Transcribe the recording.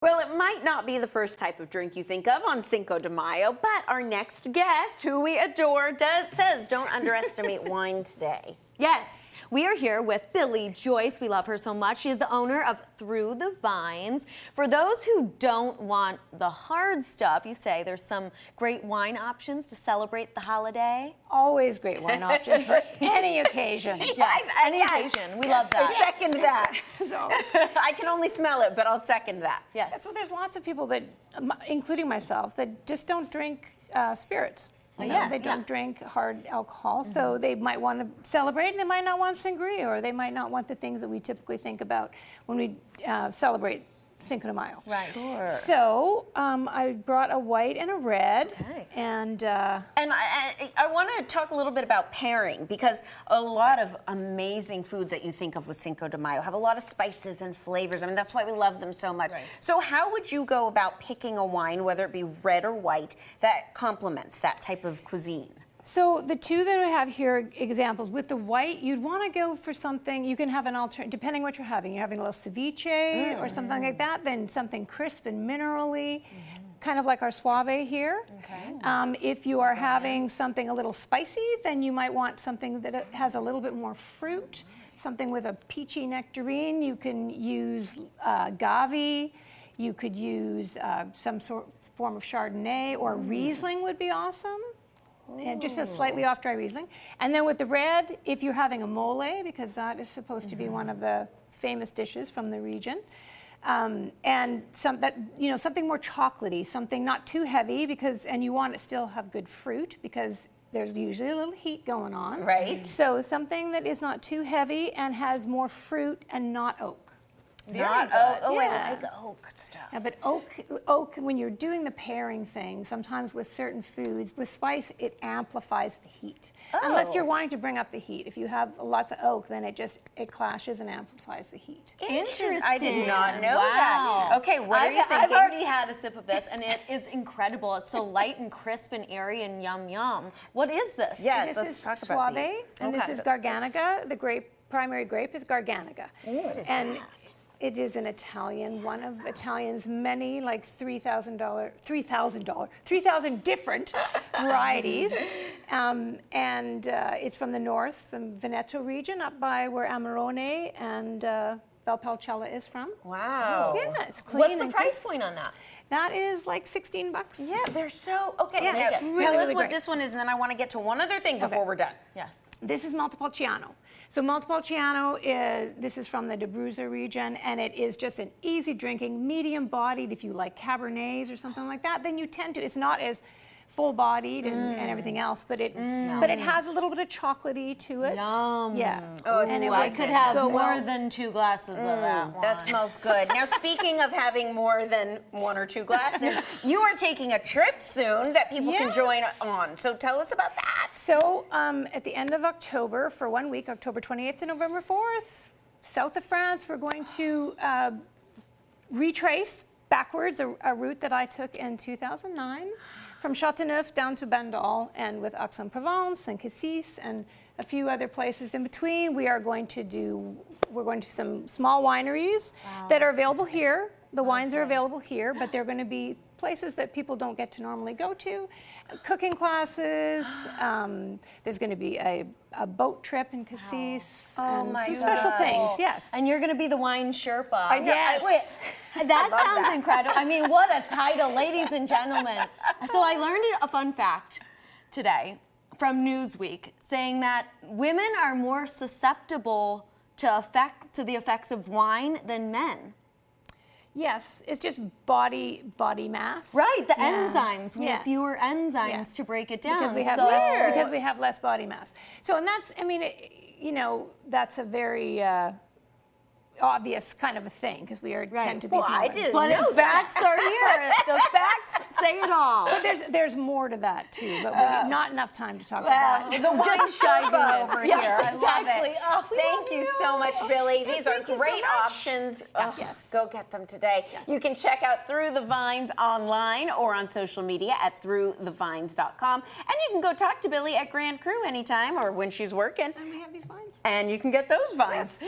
Well, it might not be the first type of drink you think of on Cinco de Mayo, but our next guest, who we adore, says don't underestimate wine today. Yes, we are here with Billy Joyce. We love her so much. She is the owner of Through the Vines. For those who don't want the hard stuff, you say there's some great wine options to celebrate the holiday. Always great wine options for any occasion. Yes, any occasion. We love that. I second that. So, I can only smell it, but I'll second that. Yes. so there's lots of people that, including myself, that just don't drink spirits. You know, Yeah, they don't drink hard alcohol, so they might want to celebrate, and they might not want sangria, or they might not want the things that we typically think about when we celebrate Cinco de Mayo. Right. Sure. So I brought a white and a red, Okay. and And I want to talk a little bit about pairing, because a lot of amazing food that you think of with Cinco de Mayo have a lot of spices and flavors. I mean, that's why we love them so much. Right. So how would you go about picking a wine, whether it be red or white, that complements that type of cuisine? so the two that I have here examples, with the white, you'd want to go for something, you can have an alternate, depending what you're having. You're having a little ceviche or something like that, then something crisp and minerally, kind of like our Suave here. Okay. If you are having something a little spicy, then you might want something that has a little bit more fruit, something with a peachy nectarine. You can use agave, you could use some form of Chardonnay, or Riesling would be awesome. And just a slightly off dry Riesling. And then with the red, if you're having a mole, because that is supposed to be one of the famous dishes from the region. And something more chocolatey, something not too heavy, and you want to still have good fruit, because there's usually a little heat going on. Right. So something that is not too heavy and has more fruit and not oak. Not oak. Oh, Yeah. I like oak stuff. Yeah, but oak, when you're doing the pairing thing, sometimes with certain foods, with spice, it amplifies the heat. Unless you're wanting to bring up the heat. If you have lots of oak, then it clashes and amplifies the heat. Interesting. I did not know Wow. that. Okay, what are you thinking? I've already had a sip of this, and it is incredible. It's so light and crisp and airy and yum yum. What is this? Yeah, This let's is talk about Suave, these. and this is Garganega. The primary grape is Garganega. What is and that? It is an Italian, one of Italian's many, like $3,000 different varieties. It's from the north, the Veneto region, up by where Amarone and Valpolicella is from. Wow. Yeah, it's clean. What's the and price crisp. point on that? That is like $16. Yeah, they're so okay. Yeah, now, it's really, tell us really what great. this one is, and then I want to get to one other thing before we're done. Yes. This is Montepulciano. So Montepulciano this is from the D'Abruzzo region, and it is just an easy drinking, medium bodied. If you like Cabernets or something like that, then you tend to, it's not as full bodied and everything else, but it has a little bit of chocolatey to it. Yum. Yeah. Oh, and Ooh, I would could have go more well. than 2 glasses of that one. That smells good. Now, speaking of having more than 1 or 2 glasses, you are taking a trip soon that people can join on. So tell us about that. So at the end of October, for 1 week, October 28th to November 4th, south of France, we're going to retrace backwards a route that I took in 2009 from Châteauneuf down to Bandol, and with Aix-en-Provence and Cassis and a few other places in between. We're going to some small wineries that are available here. The wines are available here, but they're going to be places that people don't get to normally go to. Cooking classes. There's going to be a boat trip in Cassis. and my some special God. things, yes. And you're going to be the wine Sherpa. I know. Yes. Wait, that sounds incredible. I mean, what a title, ladies and gentlemen. So I learned a fun fact today from Newsweek, saying that women are more susceptible to the effects of wine than men. Yes, it's just body mass. Right, the enzymes. We Yeah. have fewer enzymes Yeah. to break it down. Because we have less body mass. So, and that's, I mean, that's a very obvious kind of a thing, because we tend to be Well, smaller. I didn't But know the facts are here. The facts say it all. But there's more to that too, but not enough time to talk about it. The wine Sherpa over Yes, here. I exactly. love it. Oh, we Thank you so much, Billy. These are thank you so great much. options. Oh, Yes. Go get them today. You can check out Through the Vines online or on social media at throughthevines.com. And you can go talk to Billy at Grand Cru anytime or when she's working. And we have these wines. And you can get those vines.